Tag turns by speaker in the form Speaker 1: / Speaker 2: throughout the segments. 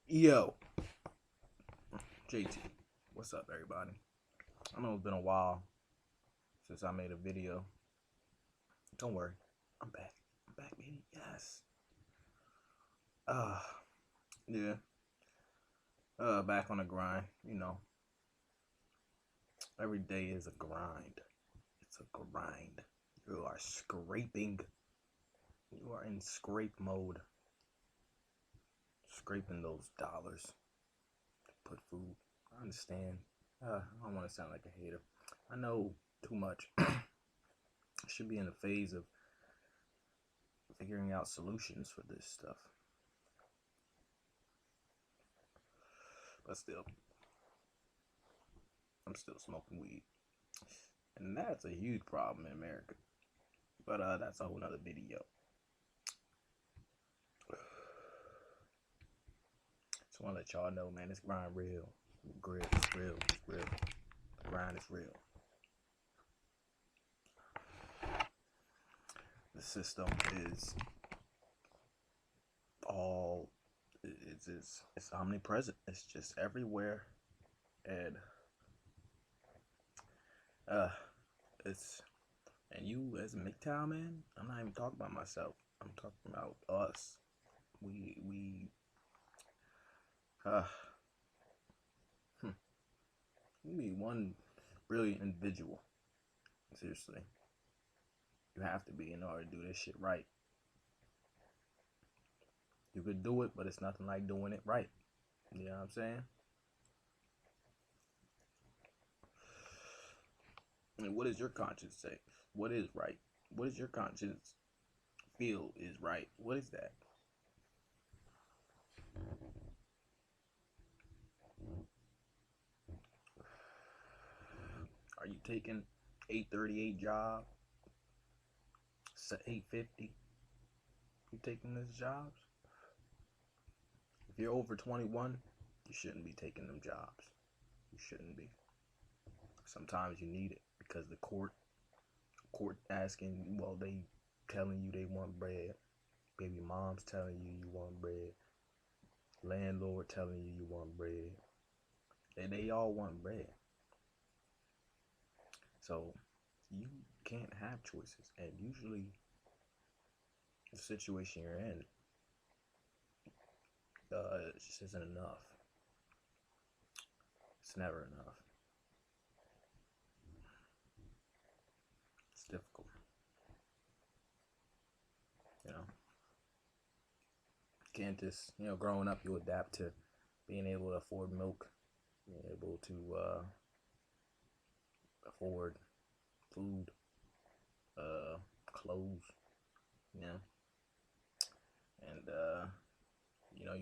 Speaker 1: Yo, JT, what's up, everybody? I know it's been a while since I made a video. Don't worry, I'm back. I'm back, baby. Yes. Uh, yeah. Back on the grind. Every day is a grind. It's a grind. You are scraping. You are in scrape mode. Scraping those dollars to put food. I understand. I don't want to sound like a hater. I know too much. I should be in a phase of figuring out solutions for this stuff. But still, I'm still smoking weed. And that's a huge problem in America. But that's a whole nother video. Just want to let y'all know, man, this grind real. It's real. It's real. The grind is real. The system is all, it's omnipresent. It's just everywhere. And uh, it's, and you as a MGTOW man, I'm not even talking about myself. I'm talking about us. We uh you need one brilliant individual. Seriously. You have to be in order to do this shit right. You could do it, but it's nothing like doing it right. You know what I'm saying? And what does your conscience say? What is right? What does your conscience feel is right? What is that? Are you taking 838 job? 850? You taking those jobs? If you're over 21, you shouldn't be taking them jobs. You shouldn't be. Sometimes you need it because the court asking, well, they telling you they want bread. Baby mom's telling you you want bread. Landlord telling you you want bread. And they all want bread. So you can't have choices. And usually the situation you're in, it just isn't enough. It's never enough. It's difficult. You know, can't just, growing up, you adapt to being able to afford milk, being able to afford food, clothes, you know, and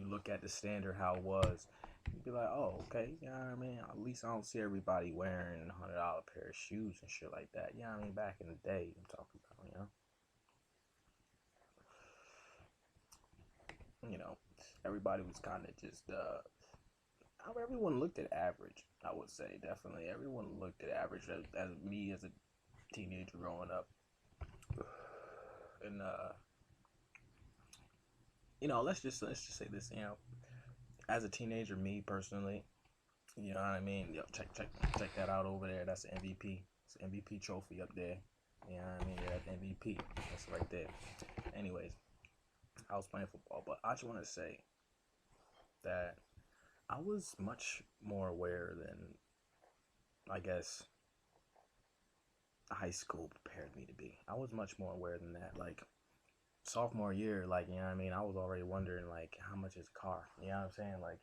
Speaker 1: you look at the standard how it was, you'd be like, oh, okay, you know what I mean? At least I don't see everybody wearing $100 pair of shoes and shit like that. You know what I mean? Back in the day, I'm talking about, everybody was kind of just everyone looked at average. I would say definitely everyone looked at average as me as a teenager growing up, and let's just say this, as a teenager, me personally, you know what I mean. Yo, check that out over there. That's the MVP. It's the MVP trophy up there. You know what I mean? Yeah, that's MVP. That's right there. Anyways, I was playing football, but I just want to say that I was much more aware than, I guess, high school prepared me to be. I was much more aware than that. Like sophomore year, like, you know what I mean, I was already wondering, like, how much is a car? You know what I'm saying? Like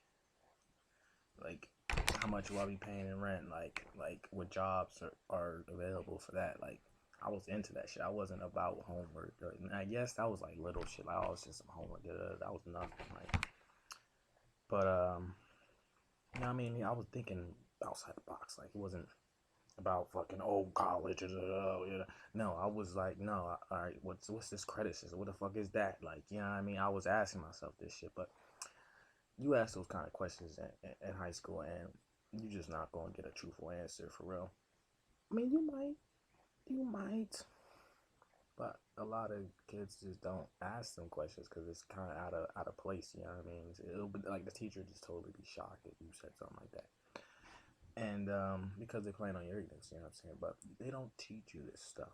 Speaker 1: how much will I be paying in rent? Like what jobs are available for that? Like I was into that shit. I wasn't about homework. I guess that was like little shit. Like, oh, it's just some homework. That was nothing. Like, but you know what I mean? I was thinking outside the box. Like it wasn't about fucking college. No, I was like, no, all right, what's this credit system? What the fuck is that? Like, you know what I mean? I was asking myself this shit, but you ask those kind of questions in high school, and you're just not gonna get a truthful answer for real. I mean, you might, But a lot of kids just don't ask them questions because it's kind of out of place. You know what I mean? It'll be like the teacher just totally be shocked if you said something like that, and because they're playing on your ignorance. You know what I'm saying? But they don't teach you this stuff.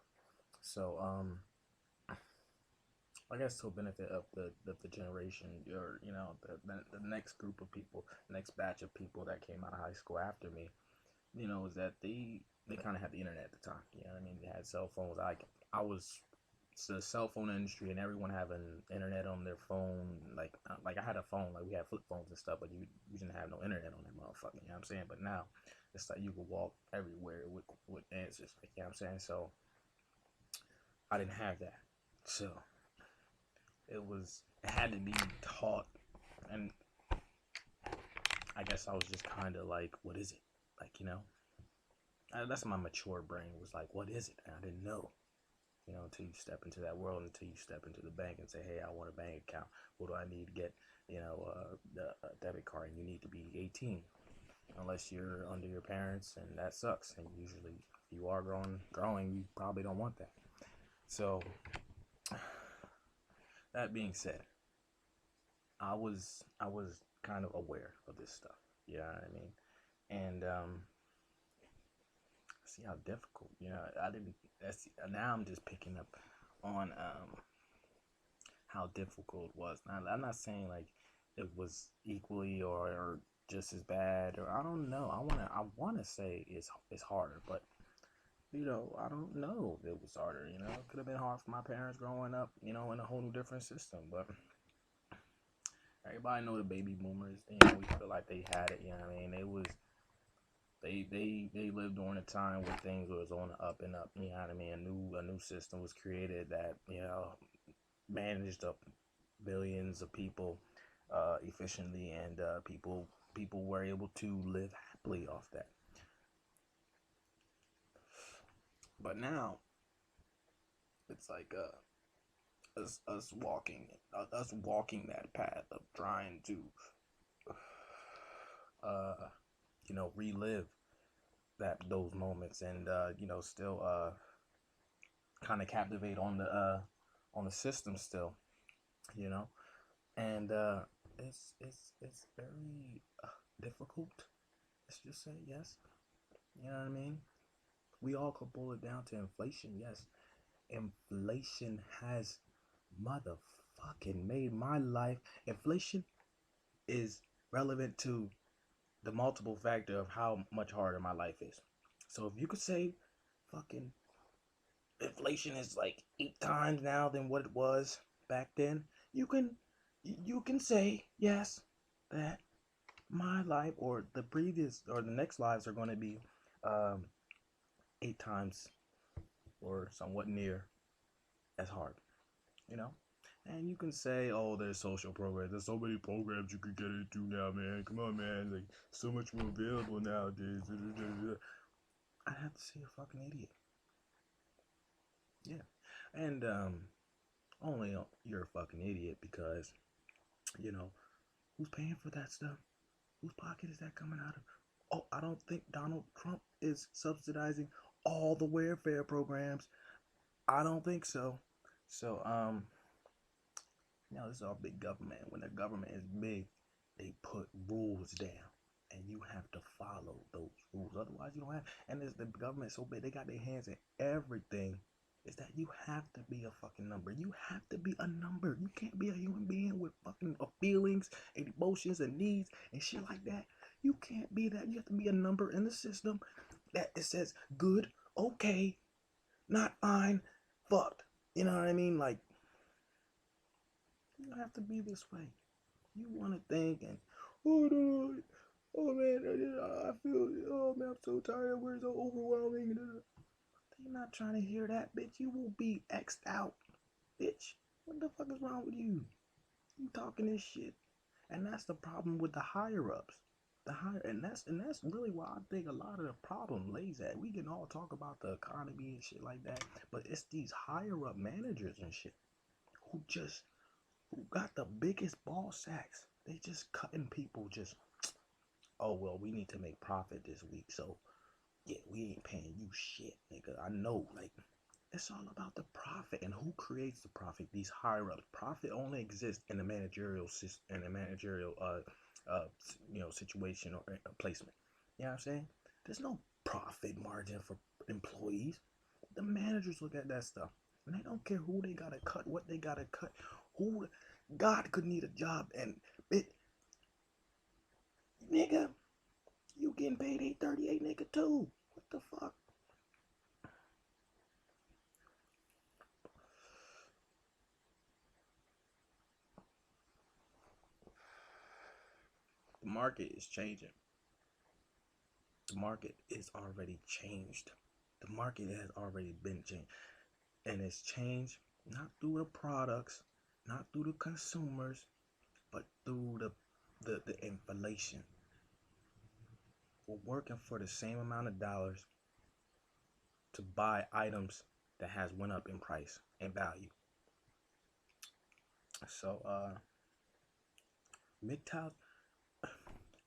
Speaker 1: So I guess to benefit of the generation, or the next group of people, next batch of people that came out of high school after me, is that they kind of had the internet at the time. You know what I mean? They had cell phones. I was the cell phone industry and everyone having internet on their phone. Like I had a phone, like we had flip phones and stuff, but you didn't have no internet on that motherfucker. You know what I'm saying? But now it's like you could walk everywhere with answers. Like, you know what I'm saying? So I didn't have that. So it had to be taught, and I guess I was just kind of like, what is it? Like, that's my mature brain was like, what is it? And I didn't know. Until you step into that world, until you step into the bank and say, hey, I want a bank account. What do I need to get, the debit card? And you need to be 18, unless you're under your parents, and that sucks. And usually, if you are growing, you probably don't want that. So, that being said, I was kind of aware of this stuff. You know what I mean? And see how difficult. I didn't. Now I'm just picking up on how difficult it was. Now, I'm not saying like it was equally or just as bad, or I don't know. I wanna say it's harder, but I don't know if it was harder. It could have been hard for my parents growing up, in a whole new different system. But everybody know the baby boomers. We feel like they had it. You know what I mean? They lived during a time where things was on the up and up. You know what I mean? A new system was created that managed up billions of people efficiently, and people were able to live happily off that. But now it's like us walking that path of trying to relive those moments, and still kind of captivate on the system still, you know and it's very difficult. Let's just say yes. You know what I mean? We all could boil it down to inflation. Yes, inflation has motherfucking made my life. Inflation is relevant to the multiple factor of how much harder my life is. So if you could say fucking inflation is like 8 times now than what it was back then, you can say yes, that my life or the previous or the next lives are going to be 8 times or somewhat near as hard, you know. And you can say, oh, there's social programs. There's so many programs you could get into now, man. Come on, man. Like, so much more available nowadays. I have to say, a fucking idiot. Yeah. And only you're a fucking idiot because, you know, who's paying for that stuff? Whose pocket is that coming out of? Oh, I don't think Donald Trump is subsidizing all the welfare programs. I don't think so. So, this is all big government. When the government is big, they put rules down, and you have to follow those rules. Otherwise, you don't have. And the government so big, they got their hands in everything. Is that you have to be a fucking number. You have to be a number. You can't be a human being with fucking feelings and emotions and needs and shit like that. You can't be that. You have to be a number in the system that it says good, okay, not fine, fucked. You know what I mean? Like, you have to be this way. You want to think and, oh no, oh man, I feel, oh man, I'm so tired. We're so overwhelming. They're not trying to hear that, bitch. You will be X'd out, bitch. What the fuck is wrong with you? You talking this shit, and that's the problem with the higher ups. And that's really why I think a lot of the problem lays at. We can all talk about the economy and shit like that, but it's these higher up managers and shit who got the biggest ball sacks. They just cutting people. Just, oh well, we need to make profit this week, so yeah, we ain't paying you shit, nigga. I know, like, It's all about the profit and who creates the profit. These higher ups. Profit only exists in the managerial system, in the managerial situation or placement. You know what I'm saying? There's no profit margin for employees. The managers look at that stuff and they don't care who they gotta cut, what they gotta cut, who God could need a job and it, nigga, you getting paid 838, nigga, too. What the fuck? The market is changing. The market is already changed. The market has already been changed. And it's changed not through the products, not through the consumers, but through the inflation. We're working for the same amount of dollars to buy items that has went up in price and value. So MGTOW,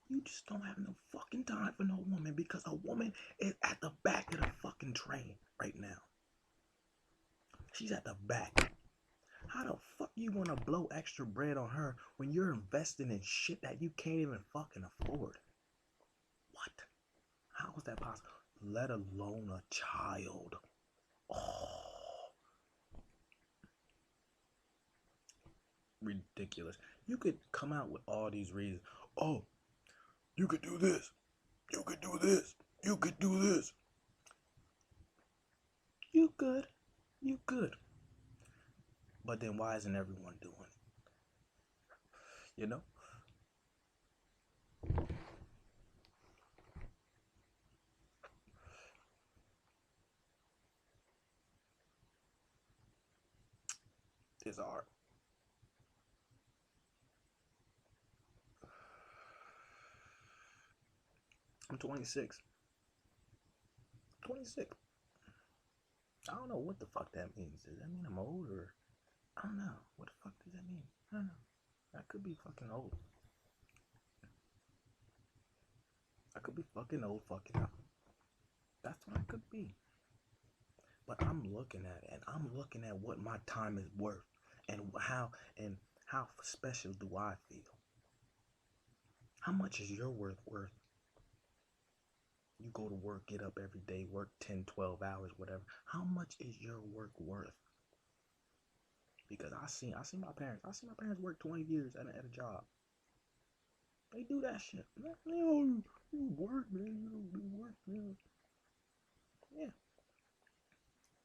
Speaker 1: you just don't have no fucking time for no woman because a woman is at the back of the fucking train right now. She's at the back. How the fuck you gonna blow extra bread on her when you're investing in shit that you can't even fucking afford? What? How is that possible? Let alone a child. Oh, ridiculous. You could come out with all these reasons. Oh, you could do this. You could do this. You could do this. You could. You could. But then why isn't everyone doing it? You know? It's hard. I'm 26. 26. I don't know what the fuck that means. Does that mean I'm old or I don't know. What the fuck does that mean? I don't know. I could be fucking old. I could be fucking old fucking up. That's what I could be. But I'm looking at it and I'm looking at what my time is worth and how special do I feel? How much is your worth? You go to work, get up every day, work 10, 12 hours, whatever. How much is your work worth? Because I see my parents work 20 years at a job. They do that shit. You work, man. You don't do work, man. Yeah.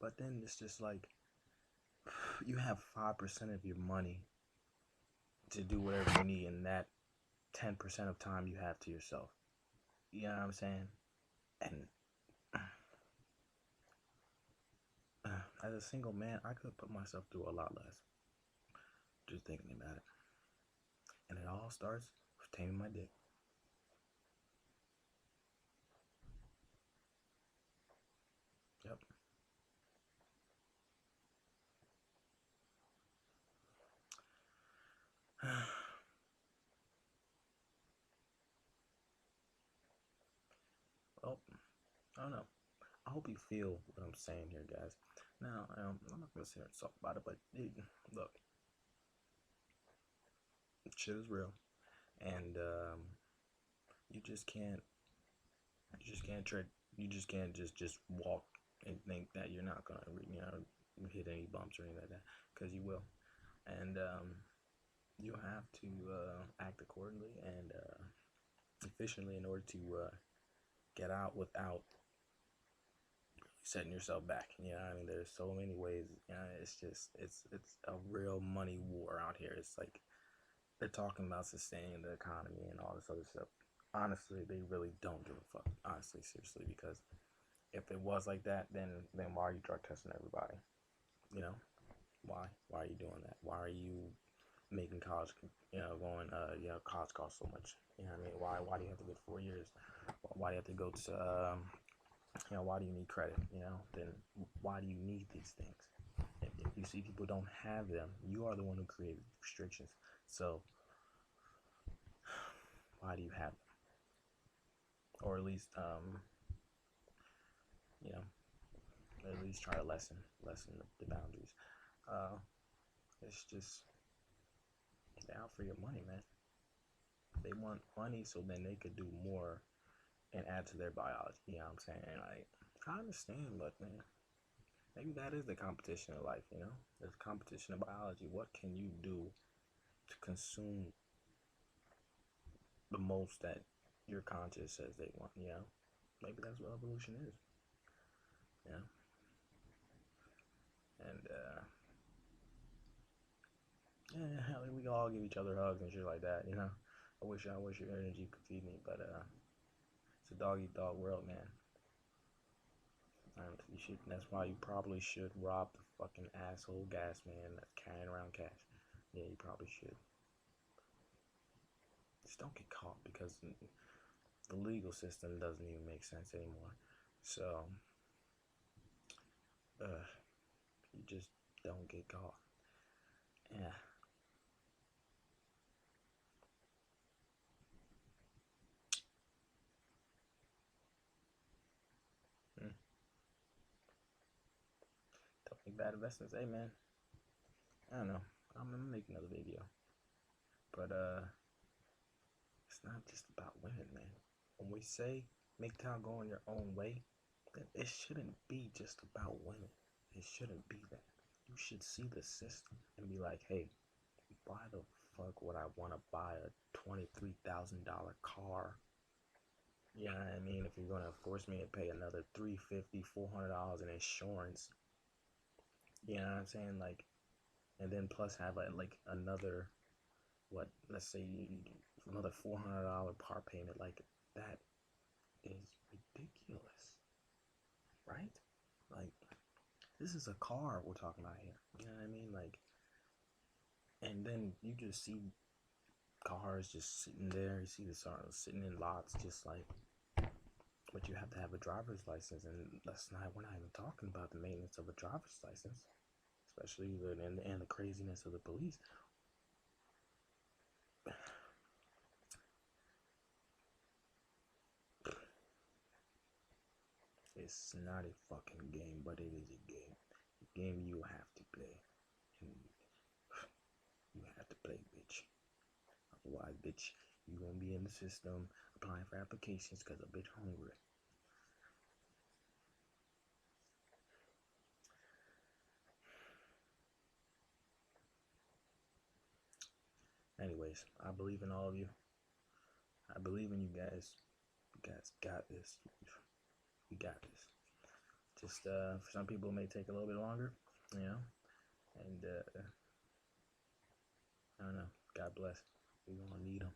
Speaker 1: But then it's just like you have 5% of your money to do whatever you need, and that 10% of time you have to yourself. You know what I'm saying? And as a single man, I could put myself through a lot less. Just thinking about it. And it all starts with taming my dick. Yep. Well, I don't know. I hope you feel what I'm saying here, guys. Now, I'm not gonna sit here and talk about it, but look, shit is real, and you just can't, you just can't just walk and think that you're not gonna, hit any bumps or anything like that, because you will, and you have to act accordingly and efficiently in order to get out without setting yourself back. You know, I mean, there's so many ways. You know, it's a real money war out here. It's like they're talking about sustaining the economy and all this other stuff. Honestly, they really don't give a fuck. Honestly, seriously, because if it was like that, then why are you drug testing everybody? You know, why are you doing that? Why are you making college, college costs so much? You know what I mean? Why do you have to go 4 years? Why do you have to go to why do you need credit? Then why do you need these things? If you see people don't have them, you are the one who created restrictions. So why do you have them? Or at least, you know, At least try to lessen the boundaries. Uh, it's just they out for your money, man. They want money so then they could do more and add to their biology. You know what I'm saying? Like, I understand, but man, maybe that is the competition of life. You know, there's competition of biology. What can you do to consume the most that your conscious says they want? You know, maybe that's what evolution is. Yeah, and yeah, we can all give each other hugs and shit like that. You know, I wish your energy could feed me, but it's a dog eat dog world, man. And you should. That's why you probably should rob the fucking asshole gas man that's carrying around cash. Yeah, you probably should. Just don't get caught because the legal system doesn't even make sense anymore. So, you just don't get caught. Yeah. Hmm. Don't make bad investments. Hey, man. I don't know. I'm gonna make another video, but it's not just about women, man. When we say MGTOW go in your own way, then it shouldn't be just about women. It shouldn't be that. You should see the system and be like, hey, why the fuck would I want to buy a $23,000 car? Yeah, I mean, if you're gonna force me to pay another $350, $400 in insurance, you know what I'm saying? Like, and then plus have like another what? Let's say another $400 car payment. Like that is ridiculous, right? Like this is a car we're talking about here. You know what I mean? Like, and then you just see cars just sitting there. You see the cars sitting in lots, just like. But you have to have a driver's license, and that's not. We're not even talking about the maintenance of a driver's license, especially and the craziness of the police. It's not a fucking game, but it is a game. A game you have to play. And you have to play, bitch. Otherwise, bitch, you gonna be in the system applying for applications because a bitch hungry. Anyways, I believe in all of you. I believe in you guys. You guys got this. We got this. Just for some people, it may take a little bit longer, you know. And I don't know. God bless. We gonna need them.